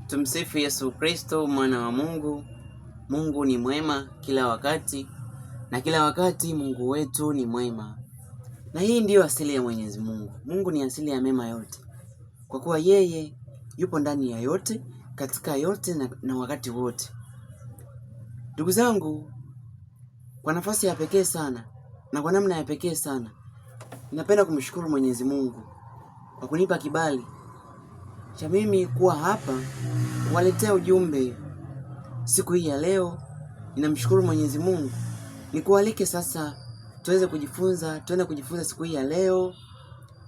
Tumsifu Yesu Kristo, mwana wa Mungu. Mungu ni mwema kila wakati, na kila wakati Mungu wetu ni mwema. Na hii ndiyo asili ya Mwenyezi Mungu. Mungu ni asili ya mema yote, kwa kuwa yeye yupo ndani ya yote, katika yote na wakati wote. Ndugu zangu, kwa nafasi ya pekee sana na kwa namna ya pekee sana, ninapenda kumshukuru Mwenyezi Mungu kwa kunipa kibali cha mimi kuwa hapa kuwaletea ujumbe siku hii ya leo. Ninamshukuru Mwenyezi Mungu. Nikualike sasa tuende kujifunza siku hii ya leo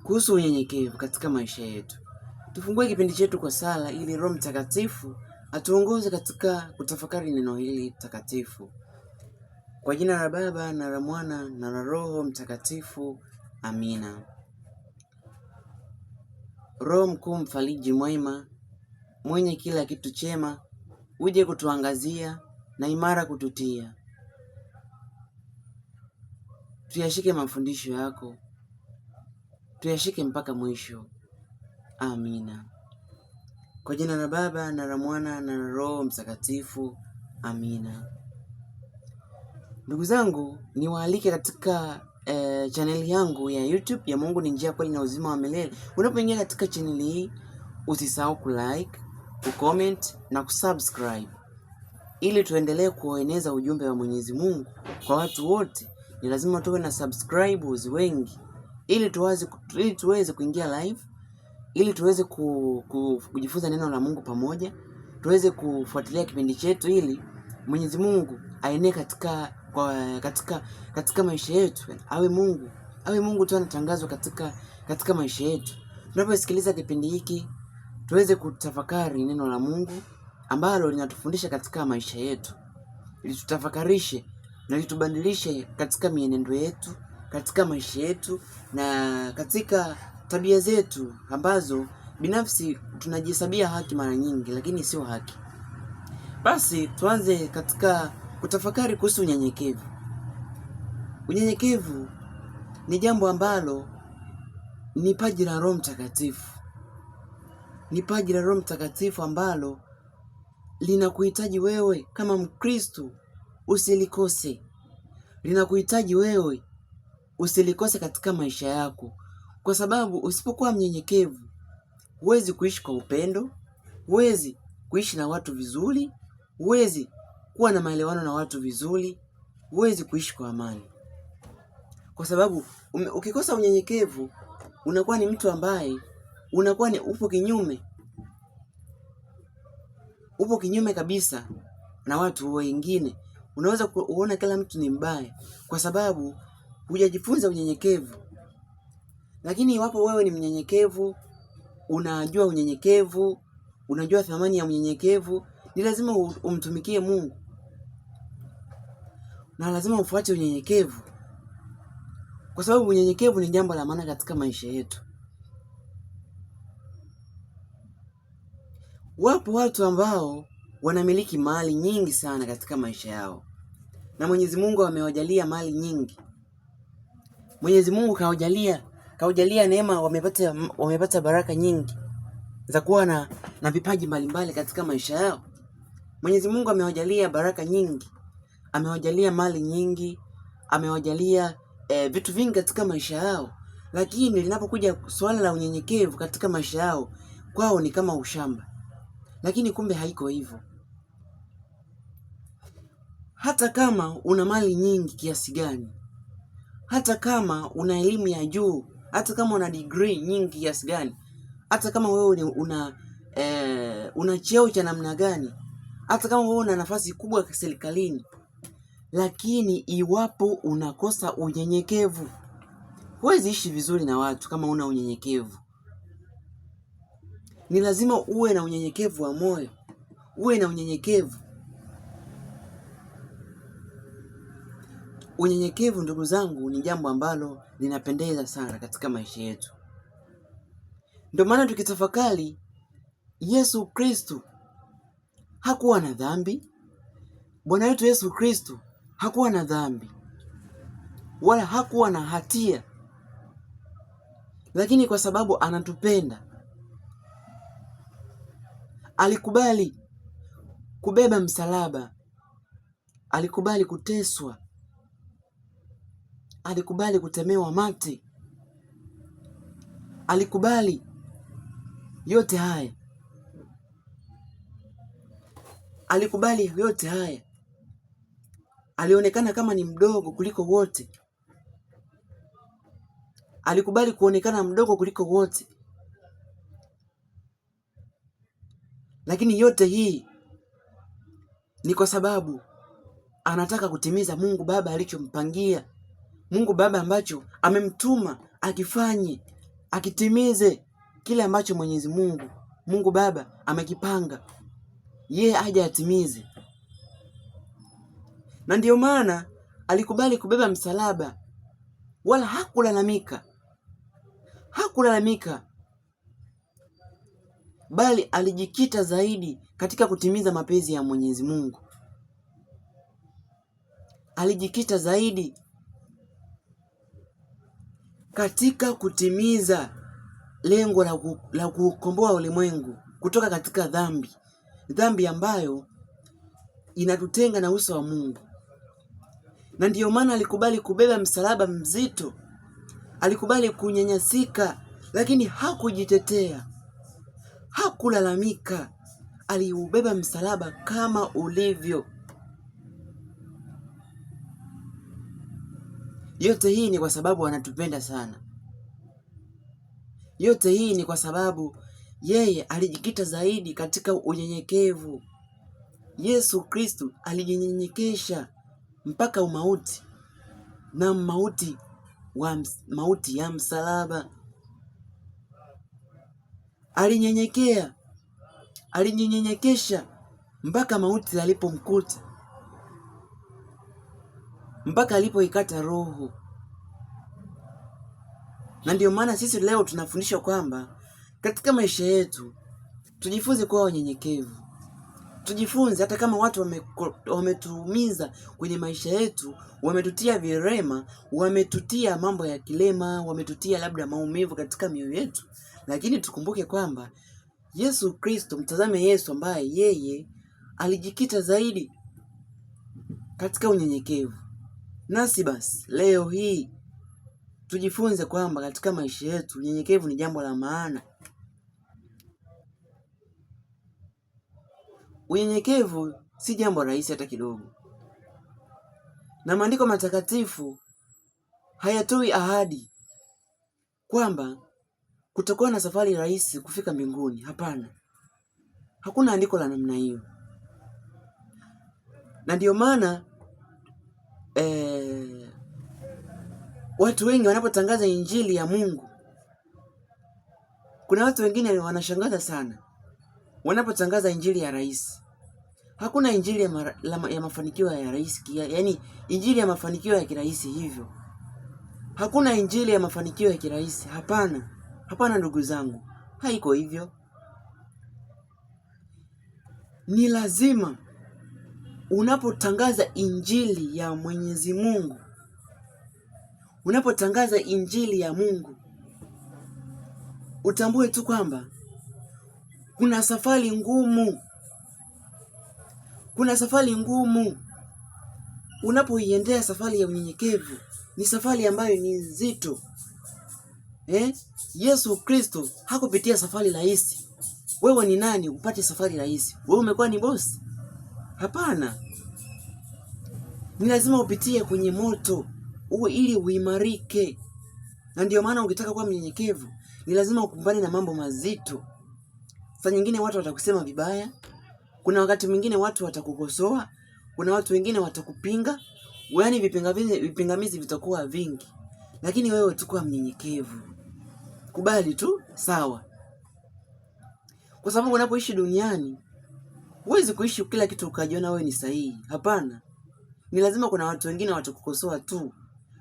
kuhusu unyenyekevu katika maisha yetu. Tufungue kipindi chetu kwa sala ili Roho Mtakatifu atuongoze katika kutafakari neno hili takatifu. Kwa jina la Baba na la Mwana na la Roho Mtakatifu. Amina. Roho mkuu mfariji mwema, mwenye kila kitu chema, uje kutuangazia na imara kututia. Tuyashike mafundisho yako, tuyashike mpaka mwisho. Amina. Kwa jina la Baba na la Mwana na la Roho Mtakatifu. Amina. Ndugu zangu, niwaalike katika chaneli yangu ya YouTube ya Mungu ni Njia, Kweli na Uzima wa Milele. Unapoingia katika chaneli hii, usisahau kulike, kucomment na kusubscribe ili tuendelee kueneza ujumbe wa Mwenyezi Mungu kwa watu wote. Ni lazima tuwe na subscribers wengi ili tuweze kuingia live, ili tuweze kujifunza neno la Mungu pamoja, tuweze kufuatilia kipindi chetu ili Mwenyezi Mungu aenee katika maisha yetu. Awe Mungu tu anatangazwa katika maisha yetu. Tunaposikiliza kipindi hiki, tuweze kutafakari neno la Mungu ambalo linatufundisha katika maisha yetu, ili tutafakarishe na litubadilishe katika mienendo yetu, katika maisha yetu na katika tabia zetu ambazo binafsi tunajihesabia haki mara nyingi, lakini sio haki. Basi tuanze katika kutafakari kuhusu unyenyekevu. Unyenyekevu ni jambo ambalo ni paji la Roho Mtakatifu. Ni paji la Roho Mtakatifu ambalo linakuhitaji wewe kama Mkristo usilikose. Linakuhitaji wewe usilikose katika maisha yako, kwa sababu usipokuwa mnyenyekevu huwezi kuishi kwa upendo, huwezi kuishi na watu vizuri, huwezi kuwa na maelewano na watu vizuri, huwezi kuishi kwa amani. Kwa sababu ukikosa unyenyekevu, unakuwa ni mtu ambaye upo kinyume kabisa na watu wengine. Unaweza kuona kila mtu ni mbaya kwa sababu hujajifunza unyenyekevu. Lakini iwapo wewe ni mnyenyekevu, unajua unyenyekevu, unajua thamani ya unyenyekevu, ni lazima umtumikie Mungu na lazima ufuate unyenyekevu, kwa sababu unyenyekevu ni jambo la maana katika maisha yetu. Wapo watu ambao wanamiliki mali nyingi sana katika maisha yao, na Mwenyezi Mungu amewajalia mali nyingi. Mwenyezi Mungu kaujalia neema, wamepata baraka nyingi za kuwa na vipaji mbalimbali katika maisha yao. Mwenyezi Mungu amewajalia baraka nyingi, amewajalia mali nyingi, amewajalia vitu vingi katika maisha yao, lakini linapokuja swala la unyenyekevu katika maisha yao, kwao ni kama ushamba. Lakini kumbe haiko hivyo. Hata kama una mali nyingi kiasi gani, hata kama una elimu ya juu, hata kama una degree nyingi kiasi gani, hata kama wewe una cheo cha namna gani, hata kama wewe una nafasi kubwa serikalini, lakini iwapo unakosa unyenyekevu, huwezi ishi vizuri na watu kama una unyenyekevu. Ni lazima uwe na unyenyekevu wa moyo, uwe na unyenyekevu. Unyenyekevu, ndugu zangu, ni jambo ambalo linapendeza sana katika maisha yetu. Ndio maana tukitafakari, Yesu Kristo hakuwa na dhambi. Bwana wetu Yesu Kristo hakuwa na dhambi wala hakuwa na hatia, lakini kwa sababu anatupenda, Alikubali kubeba msalaba, alikubali kuteswa, alikubali kutemewa mate, alikubali yote haya, alikubali yote haya. Alionekana kama ni mdogo kuliko wote, alikubali kuonekana mdogo kuliko wote, lakini yote hii ni kwa sababu anataka kutimiza Mungu Baba alichompangia. Mungu Baba ambacho amemtuma akifanye, akitimize kile ambacho Mwenyezi Mungu Baba amekipanga, yeye aje atimize. Na ndiyo maana alikubali kubeba msalaba, wala hakulalamika, bali alijikita zaidi katika kutimiza mapenzi ya Mwenyezi Mungu. Alijikita zaidi katika kutimiza lengo la kukomboa ulimwengu kutoka katika dhambi ambayo inatutenga na uso wa Mungu. Na ndiyo maana alikubali kubeba msalaba mzito, alikubali kunyanyasika, lakini hakujitetea, hakulalamika. Aliubeba msalaba kama ulivyo. Yote hii ni kwa sababu anatupenda sana. Yote hii ni kwa sababu yeye alijikita zaidi katika unyenyekevu. Yesu Kristo alijinyenyekesha mpaka umauti, na mauti ya msalaba. Alijinyenyekesha mpaka mauti alipomkuta, mpaka alipoikata roho. Na ndio maana sisi leo tunafundishwa kwamba katika maisha yetu tujifunze kuwa wanyenyekevu. Tujifunze hata kama watu wametuumiza kwenye maisha yetu, wametutia virema, wametutia mambo ya kilema, wametutia labda maumivu katika mioyo yetu, lakini tukumbuke kwamba Yesu Kristo, mtazame Yesu ambaye yeye alijikita zaidi katika unyenyekevu. Nasi basi leo hii tujifunze kwamba katika maisha yetu unyenyekevu ni jambo la maana. Unyenyekevu si jambo rahisi hata kidogo. Na maandiko matakatifu hayatoi ahadi kwamba kutakuwa na safari rahisi kufika mbinguni. Hapana. Hakuna andiko la namna hiyo. Na ndio maana watu wengi wanapotangaza injili ya Mungu, kuna watu wengine wanashangaza sana wanapotangaza injili ya rahisi. Hakuna injili ya mafanikio ya rahisi, yaani injili ya mafanikio ya kirahisi hivyo. Hakuna injili ya mafanikio ya kirahisi. Hapana. Hapana ndugu zangu. Haiko hivyo. Ni lazima unapotangaza injili ya Mwenyezi Mungu, unapotangaza injili ya Mungu, utambue tu kwamba kuna safari ngumu. Kuna safari ngumu. Unapoiendea safari ya unyenyekevu, ni safari ambayo ni nzito. Yesu Kristo hakupitia safari rahisi. Wewe ni nani upate safari rahisi? Wewe umekuwa ni bosi? Hapana. Ni lazima upitie kwenye moto ili uimarike. Na ndio maana ukitaka kuwa mnyenyekevu, ni lazima ukumbane na mambo mazito. Saa nyingine watu watakusema vibaya. Kuna wakati mwingine watu watakukosoa. Kuna watu wengine watakupinga. Yaani vipingamizi vitakuwa vingi. Lakini wewe tu kuwa mnyenyekevu. Kubali tu, sawa. Kwa sababu unapoishi duniani, huwezi kuishi kila kitu ukajiona wewe ni sahihi. Hapana. Ni lazima kuna watu wengine watakukosoa tu.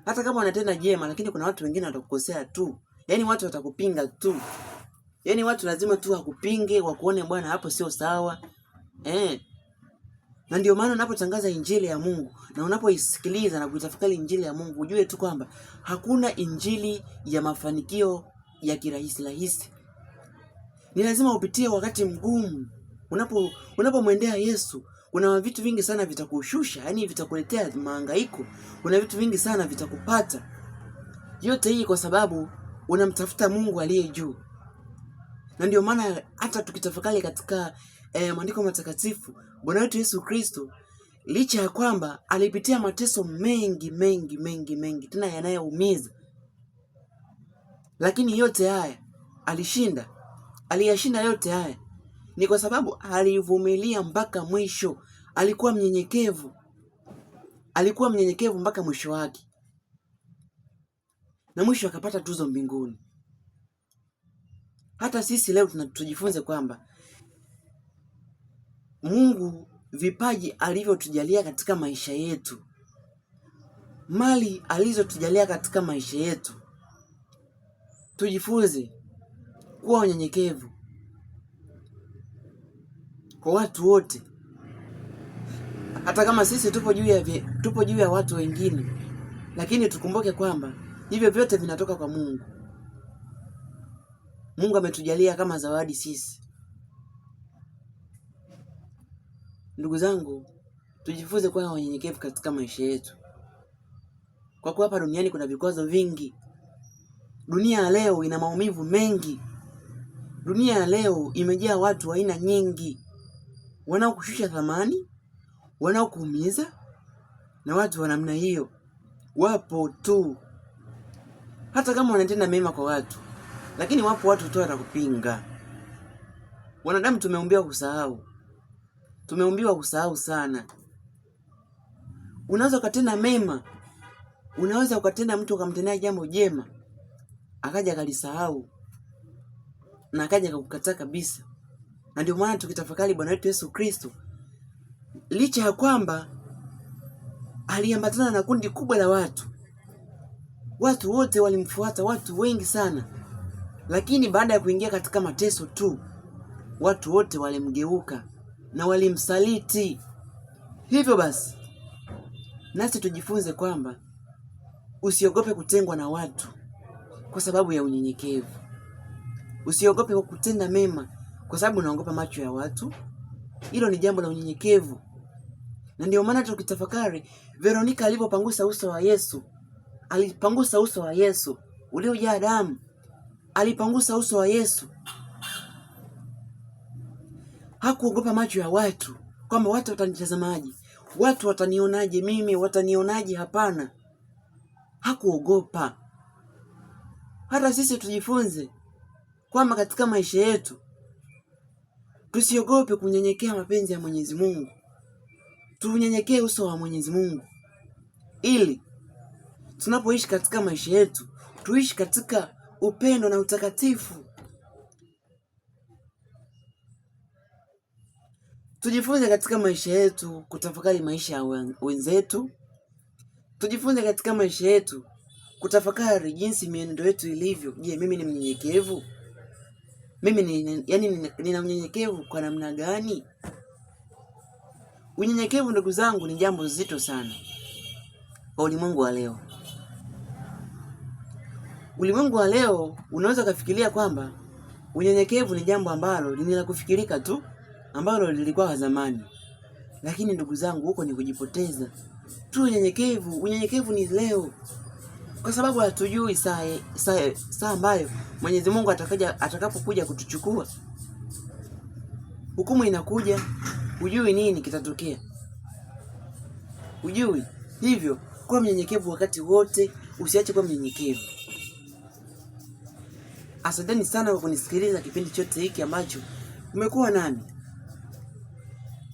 Hata kama unatenda jema, lakini kuna watu wengine watakukosea tu. Yaani watu watakupinga tu. Yaani watu lazima tu wakupinge, wakuone bwana hapo sio sawa. Na ndio maana unapotangaza injili ya Mungu na unapoisikiliza na kuitafakari injili ya Mungu, ujue tu kwamba hakuna injili ya mafanikio ya kirahisi rahisi. Ni lazima upitie wakati mgumu. Unapomwendea Yesu, kuna vitu vingi sana vitakushusha, yani vitakuletea mahangaiko. Kuna vitu vingi sana vitakupata. Yote hii kwa sababu unamtafuta Mungu aliye juu. Na ndio maana hata tukitafakari katika maandiko matakatifu, Bwana wetu Yesu Kristo, licha ya kwamba alipitia mateso mengi tena yanayoumiza, lakini yote haya alishinda. Aliyashinda yote haya ni kwa sababu alivumilia mpaka mwisho. Alikuwa mnyenyekevu mpaka mwisho wake, na mwisho akapata tuzo mbinguni. Hata sisi leo tujifunze kwamba Mungu vipaji alivyotujalia katika maisha yetu, mali alizotujalia katika maisha yetu, tujifunze kuwa unyenyekevu kwa watu wote. Hata kama sisi tupo juu ya watu wengine, lakini tukumbuke kwamba hivyo vyote vinatoka kwa Mungu. Mungu ametujalia kama zawadi sisi. Ndugu zangu, tujifunze kuwa wanyenyekevu katika maisha yetu, kwa kuwa hapa duniani kuna vikwazo vingi. Dunia ya leo ina maumivu mengi. Dunia ya leo imejaa watu wa aina nyingi, wanaokushusha thamani, wanaokuumiza, na watu wa namna hiyo wapo tu. Hata kama wanatenda mema kwa watu, lakini wapo watu tu watakupinga. Wanadamu tumeumbiwa kusahau sana. Unaweza ukatenda mema, unaweza ukatenda mtu ukamtendea jambo jema, akaja akalisahau na akaja akakukataa kabisa. Na ndio maana tukitafakari Bwana wetu Yesu Kristo, licha ya kwamba aliambatana na kundi kubwa la watu wote walimfuata, watu wengi sana, lakini baada ya kuingia katika mateso tu, watu wote walimgeuka na walimsaliti. Hivyo basi, nasi tujifunze kwamba usiogope kutengwa na watu kwa sababu ya unyenyekevu. Usiogope kutenda mema kwa sababu unaogopa macho ya watu. Hilo ni jambo la unyenyekevu. Na ndio maana tukitafakari, Veronika alipopangusa uso wa Yesu, alipangusa uso wa Yesu uliojaa damu. Alipangusa uso wa Yesu. Hakuogopa macho ya watu, kwamba watu watanitazamaje, watu watanionaje mimi, watanionaje. Hapana, hakuogopa. Hata sisi tujifunze kwamba katika maisha yetu tusiogope kunyenyekea mapenzi ya Mwenyezi Mungu. Tunyenyekee uso wa Mwenyezi Mungu, ili tunapoishi katika maisha yetu tuishi katika upendo na utakatifu. Tujifunze katika maisha yetu kutafakari maisha ya wenzetu. Tujifunze katika maisha yetu kutafakari jinsi mienendo yetu ilivyo. Je, mimi ni mnyenyekevu? Mimi nina unyenyekevu kwa namna gani? Unyenyekevu, ndugu zangu, ni jambo zito sana kwa ulimwengu wa leo. Ulimwengu wa leo unaweza kufikiria kwamba unyenyekevu ni jambo ambalo ni la kufikirika tu, ambalo lilikuwa zamani. Lakini ndugu zangu, huko ni kujipoteza. Unyenyekevu ni leo, kwa sababu hatujui saa ambayo Mwenyezi Mungu atakapokuja kutuchukua. Hukumu inakuja, hujui nini kitatokea. Hujui. Hivyo kuwa mnyenyekevu wakati wote, usiache kuwa mnyenyekevu. Asanteni sana kwa kunisikiliza kipindi chote hiki ambacho umekuwa nami.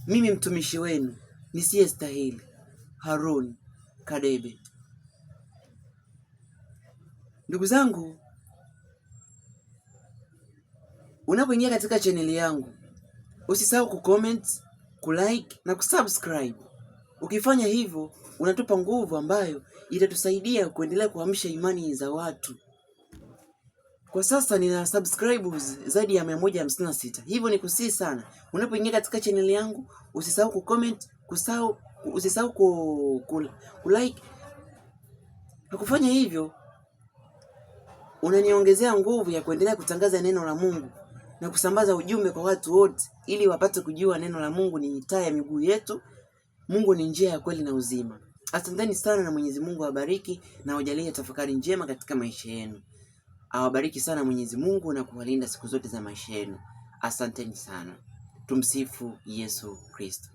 Mimi mtumishi wenu nisiyestahili, Harun Kadebe. Ndugu zangu, unapoingia katika chaneli yangu, usisahau kucomment, kulike na kusubscribe. Ukifanya hivyo, unatupa nguvu ambayo itatusaidia kuendelea kuamsha imani za watu. Kwa sasa nina subscribers zaidi ya 156. Hivyo ni kusihi sana, unapoingia katika channel yangu, usisahau kucomment, usisahau kulike. Kwa kufanya hivyo, unaniongezea nguvu ya kuendelea kutangaza neno la Mungu na kusambaza ujumbe kwa watu wote, ili wapate kujua neno la Mungu ni taa ya miguu yetu. Mungu ni njia ya kweli na uzima. Asanteni sana, na Mwenyezi Mungu awabariki na awajalie tafakari njema katika maisha yenu. Awabariki sana Mwenyezi Mungu na kuwalinda siku zote za maisha yenu. Asanteni sana. Tumsifu Yesu Kristo.